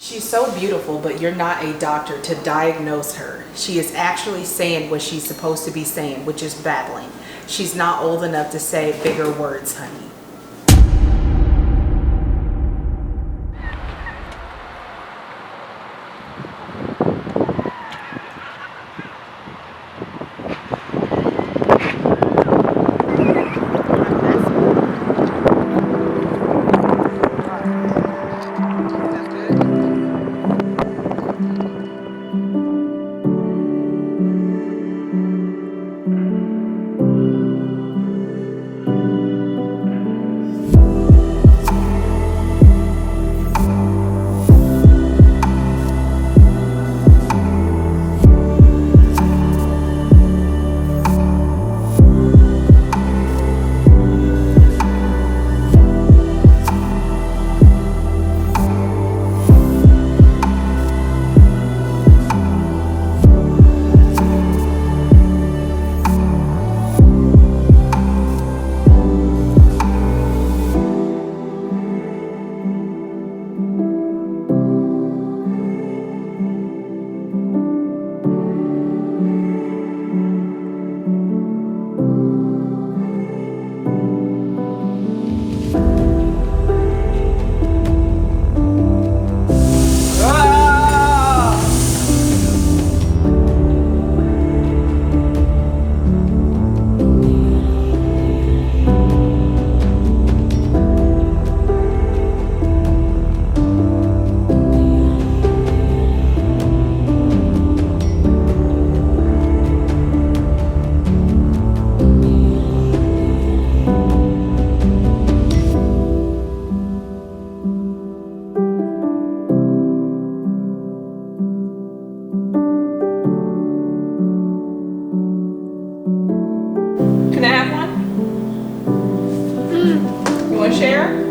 She's so beautiful, but you're not a doctor to diagnose her. She is actually saying what she's supposed to be saying, which is babbling. She's not old enough to say bigger words, honey. Can I have one? You want to share?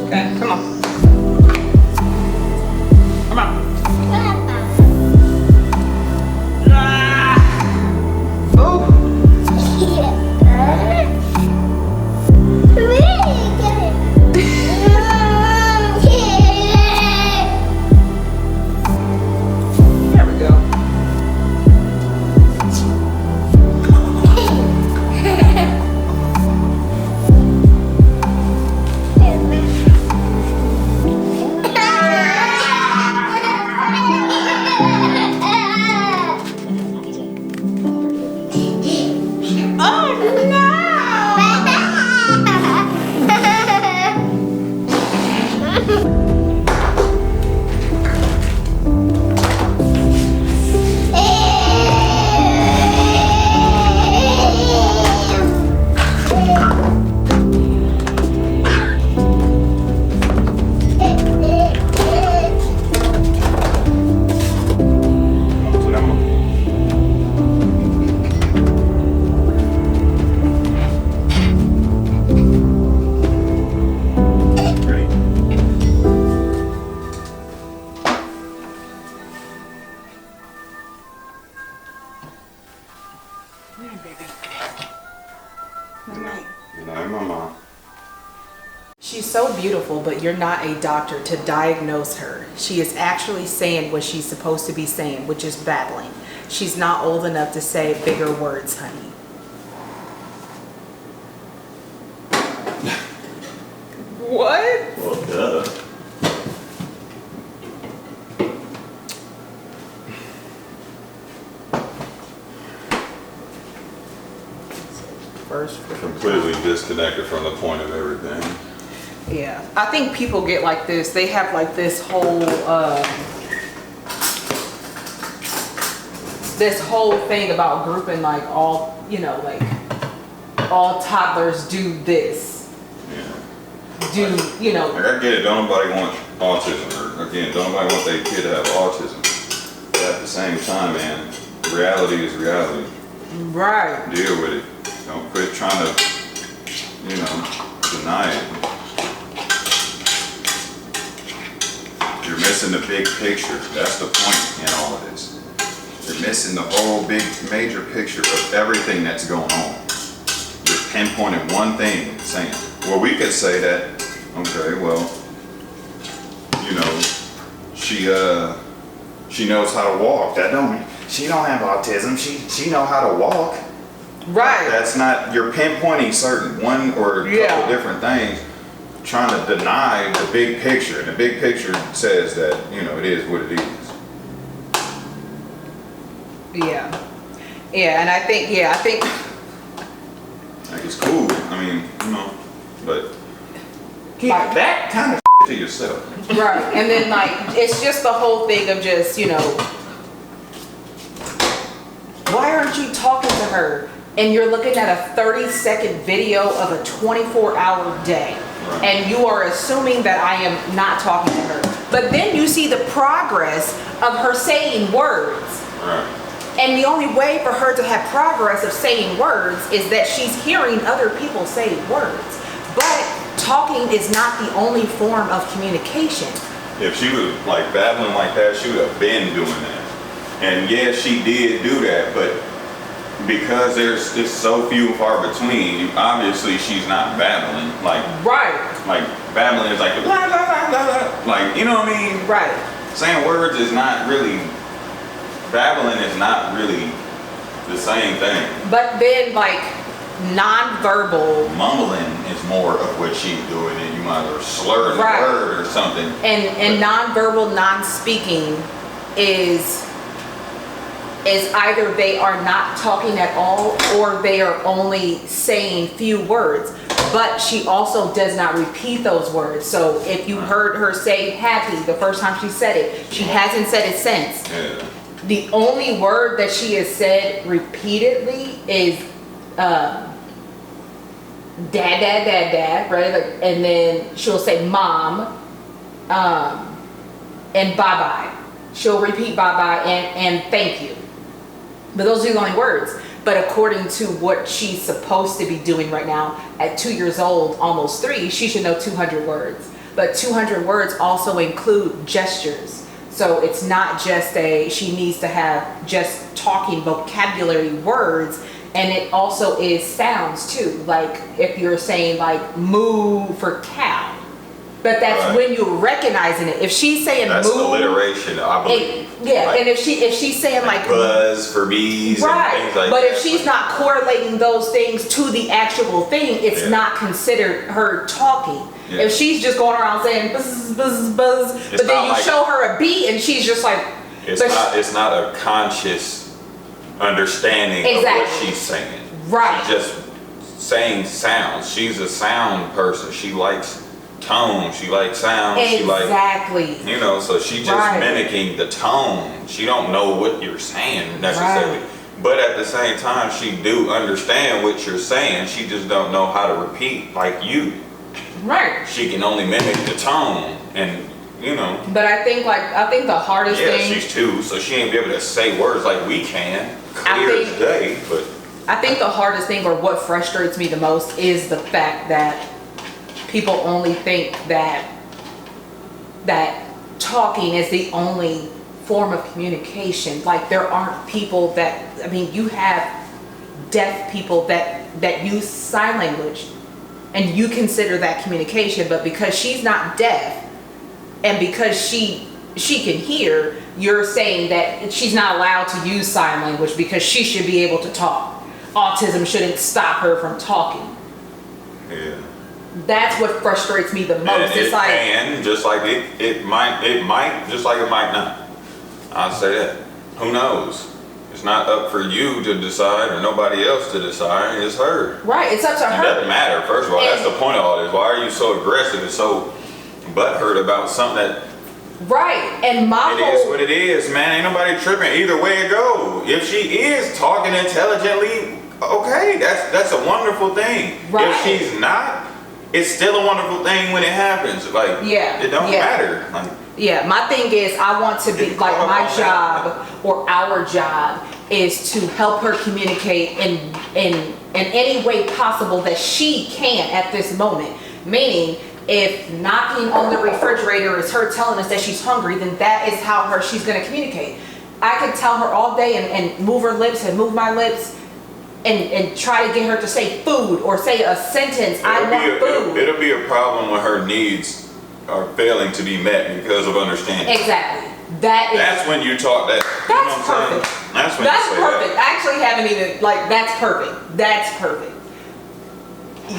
Okay, come on. Come on. Oh. There we go. Good night, Mama. She's so beautiful, but you're not a doctor to diagnose her. She is actually saying what she's supposed to be saying, which is babbling. She's not old enough to say bigger words, honey. What? Well, duh. First, Completely disconnected from the point of everything. yeah, I think people get like this. They have like this whole thing about grouping like all, you know, like all toddlers do this. Yeah. Do, you know. Like, I get it. Don't nobody want autism, or again, don't nobody want their kid to have autism. But at the same time, man, reality is reality. Right. Deal with it. Don't quit trying to, you know, deny it. You're missing the big picture. That's the point in all of this. missing the whole big major picture of everything that's going on. You're pinpointing one thing, saying, well, we could say that, okay, well, you know, she knows how to walk. That don't mean she don't have autism. She know how to walk. Right. That's not, you're pinpointing certain one or a couple different things, trying to deny the big picture. And the big picture says that, you know, it is what it is. Yeah. Yeah, and I think Like, it's cool. I mean, you know, but keep Like- that kind of to yourself. right. And then like it's just the whole thing of just, you know, why aren't you talking to her? And you're looking at a 30-second video of a 24-hour day. Right. And you are assuming that I am not talking to her. But then you see the progress of her saying words. Right. And the only way for her to have progress of saying words is that she's hearing other people say words. But talking is not the only form of communication. If she was like babbling like that, she would have been doing that. And yeah, she did do that, but because there's just so few and far between, obviously she's not babbling. Like babbling is like blah, blah, blah, blah, blah. Like, you know what I mean? Right. Saying words is not really, babbling is not really the same thing. But then like nonverbal Mumbling is more of what she's doing, and you might have slurred Right. a word or something. and nonverbal non-speaking is either they are not talking at all or they are only saying few words, but she also does not repeat those words. So if you heard her say happy the first time she said it, she hasn't said it since. Yeah. The only word that she has said repeatedly is dad, right? Like, and then she'll say mom, and bye-bye. She'll repeat bye-bye and thank you. But those are the only words. But according to what she's supposed to be doing right now, at 2 years old, almost 3, she should know 200 words. But 200 words also include gestures. So it's not just she needs to have just talking vocabulary words, and it also is sounds too. Like if you're saying like moo for cow, but that's Right. when you're recognizing it. If she's saying That's moo, alliteration, I believe. like, and if she's saying like buzz for bees right, and things like but that. if she's not correlating those things to the actual thing, it's not considered her talking. Yeah. If she's just going around saying buzz, buzz, buzz, but then you show her a beat and she's just like, it's not a conscious understanding of what she's saying. Right. She's just saying sounds. She's a sound person. She likes tone. She likes sound. Exactly. You know, so she just mimicking the tone. She don't know what you're saying necessarily. Right. But at the same time, she do understand what you're saying. She just don't know how to repeat like you. Right. She can only mimic the tone, and you know. But I think the hardest thing. Yeah, she's 2, so she ain't be able to say words like we can, clear as day. But I think the hardest thing, or what frustrates me the most, is the fact that people only think that talking is the only form of communication. Like there aren't people that, I mean, you have deaf people that use sign language, and you consider that communication, but because she's not deaf and because she can hear, you're saying that she's not allowed to use sign language because she should be able to talk. Autism shouldn't stop her from talking. yeah. That's what frustrates me the most. And just like it might, just like it might not. I'll say that. Who knows? It's not up for you to decide or nobody else to decide. It's her. Right, it's up to It her. doesn't matter. First of all, that's the point of all this. Why are you so aggressive and so butthurt about something that Right, and my it is what it is, man. Ain't nobody tripping. Either way it go. If she is talking intelligently, okay, that's a wonderful thing. Right. If she's not, it's still a wonderful thing when it happens. Like, it don't matter. Like, yeah, my thing is I want to be like my job or our job is to help her communicate in any way possible that she can at this moment. Meaning, if knocking on the refrigerator is her telling us that she's hungry, then that is how she's going to communicate. I could tell her all day and move her lips and move my lips and try to get her to say food or say a sentence. I want food. It'll be a problem when her needs are failing to be met because of understanding. Exactly. That's when you talk that. That's perfect. That's when that's you say perfect. that. I actually haven't even, like, that's perfect. That's perfect.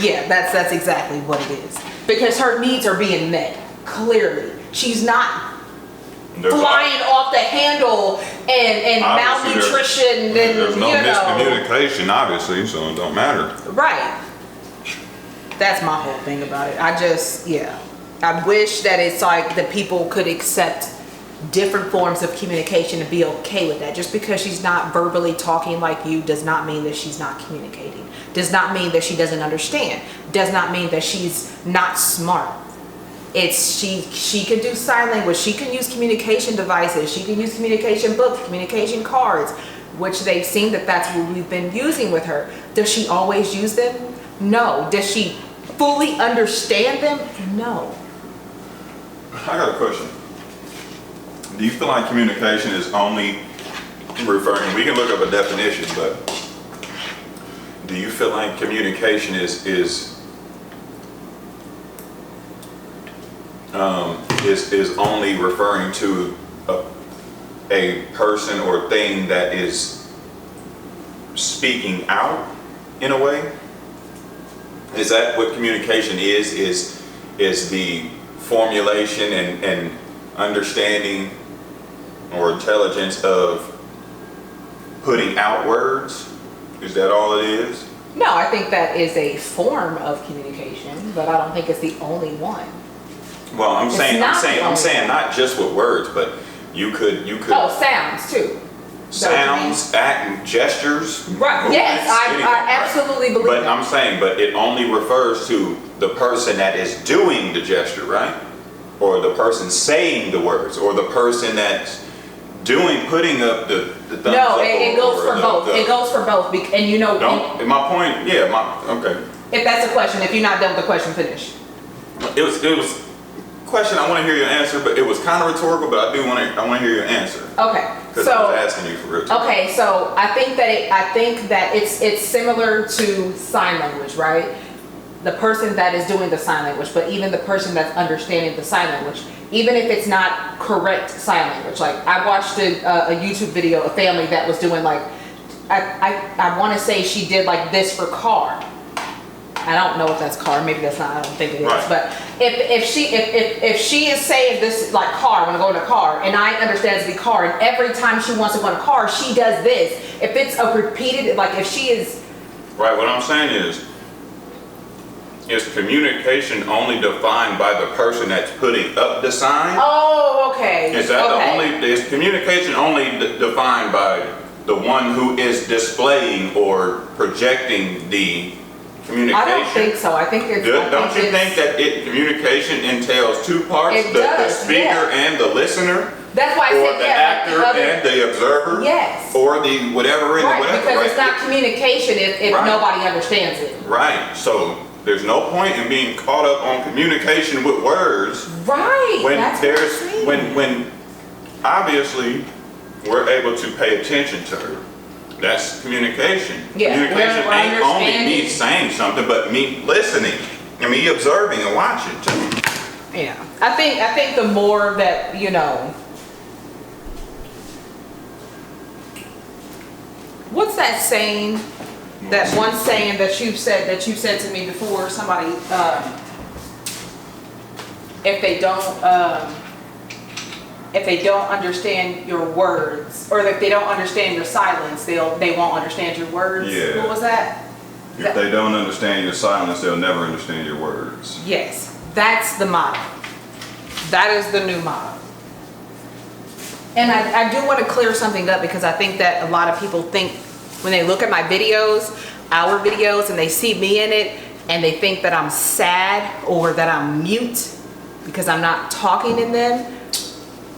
Yeah, that's exactly what it is. Because her needs are being met, clearly. She's not flying off the handle and malnutrition there's no miscommunication, obviously, so it don't matter. Right. That's my whole thing about it. I wish that it's like that people could accept different forms of communication and be okay with that. Just because she's not verbally talking like you does not mean that she's not communicating. Does not mean that she doesn't understand. Does not mean that she's not smart. It's she can do sign language. She can use communication devices. She can use communication books, communication cards, which they've seen that's what we've been using with her. Does she always use them? No. Does she fully understand them? No. I got a question. Do you feel like communication is only referring, we can look up a definition, but do you feel like communication is only referring to a person or thing that is speaking out in a way? Is that what communication is the formulation and understanding or intelligence of putting out words? Is that all it is? No, I think that is a form of communication, but I don't think it's the only one. Well, I'm saying not just with words, but you could. Oh, sounds too. Sounds, act, gestures. Right. Yes, I absolutely believe that. But I'm saying, but it only refers to the person that is doing the gesture, right? Or the person saying the words, or the person that's putting up the thumbs up. No, it goes for both. It goes for both. And you know. My point, okay. If that's a question, if you're not done with the question, finish. It was a question. I want to hear your answer, but it was kind of rhetorical. But I want to hear your answer. Okay. Because I was asking you for it. Okay, so I think that it's similar to sign language, right? The person that is doing the sign language, but even the person that's understanding the sign language, even if it's not correct sign language. Like, I watched a YouTube video, a family that was doing like, I want to say she did like this for car. I don't know if that's car, maybe that's not, I don't think it is. Right. But if she is saying this like car, I want to go in a car, and I understand it to be car, and every time she wants to go in a car, she does this. If it's a repeated, like if she is... Right, what I'm saying is communication only defined by the person that's putting up the sign? Oh, okay. Is communication only defined by the one who is displaying or projecting the communication? I don't think so. I think it's... Don't you think that communication entails two parts? The speaker and the listener? That's why I said, the actor and the observer? Yes. Or the whatever. Because it's not communication if nobody understands it. Right. So there's no point in being caught up on communication with words. Right. When obviously we're able to pay attention to her. That's communication. Yeah. Communication ain't only me saying something, but me listening. I mean, observing and watching too. Yeah. I think the more that, you know, what's that saying? That one saying that you've said to me before, somebody, if they don't understand your words, or if they don't understand your silence, they won't understand your words. Yeah. What was that? If they don't understand your silence, they'll never understand your words. Yes, that's the motto. That is the new motto. And I do want to clear something up, because I think that a lot of people think when they look at my videos, our videos, and they see me in it, and they think that I'm sad or that I'm mute because I'm not talking in them.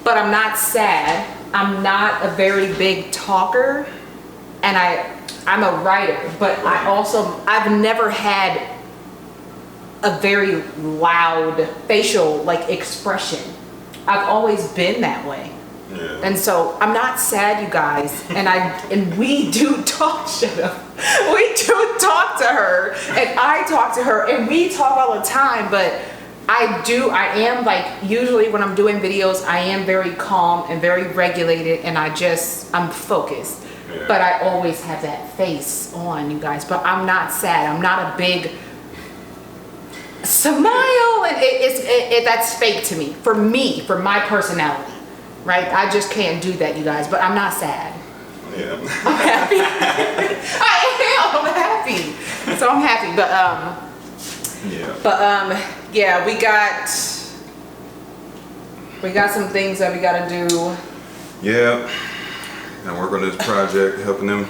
But I'm not sad. I'm not a very big talker, and I'm a writer, but I've never had a very loud facial like expression. I've always been that way. Yeah. And so I'm not sad, you guys. And we do talk, shut up. We do talk to her, and I talk to her, and we talk all the time, but I am like, usually when I'm doing videos, I am very calm and very regulated, and I'm focused. Yeah. But I always have that face on, you guys. But I'm not sad. I'm not a big smile, and that's fake to me. For my personality, right? I just can't do that, you guys. But I'm not sad. Yeah. I'm happy. I'm happy. So I'm happy. Yeah, we got some things that we gotta do. Yeah. And work on this project, helping them,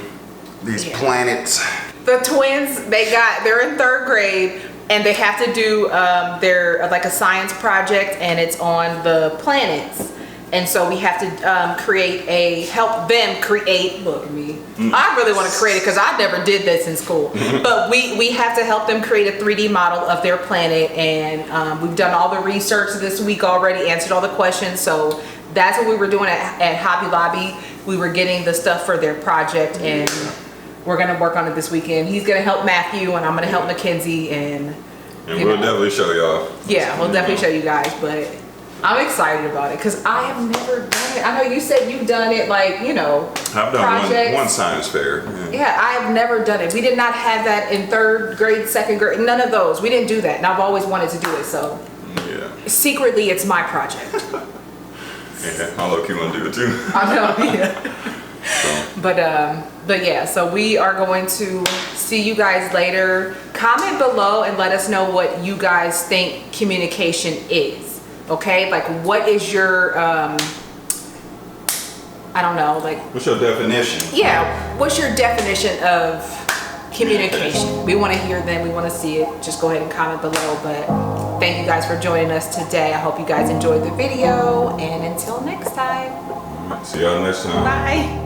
these planets. The twins, they're in 3rd grade, and they have to do their like a science project, and it's on the planets. And so we have to help them create, look at me. I really want to create it because I never did this in school. But we have to help them create a 3D model of their planet, and we've done all the research this week already, answered all the questions. So that's what we were doing at Hobby Lobby. We were getting the stuff for their project, and we're going to work on it this weekend. He's going to help Matthew, and I'm going to help Mackenzie, and we'll definitely show y'all. Yeah, we'll definitely show you guys, but I'm excited about it because I have never done it. I know you said you've done it, like, you know, I've done one science fair. Yeah, I have never done it. We did not have that in 3rd grade, 2nd grade, none of those. We didn't do that, and I've always wanted to do it, so yeah. Secretly, it's my project. Yeah, I look, you want to do it too. I know, yeah. But yeah, so we are going to see you guys later. Comment below and let us know what you guys think communication is. Okay, like what is your I don't know, like what's your definition? Yeah, what's your definition of communication? We want to hear them, we want to see it. Just go ahead and comment below. But thank you guys for joining us today. I hope you guys enjoyed the video, and until next time. See y'all next time. Bye.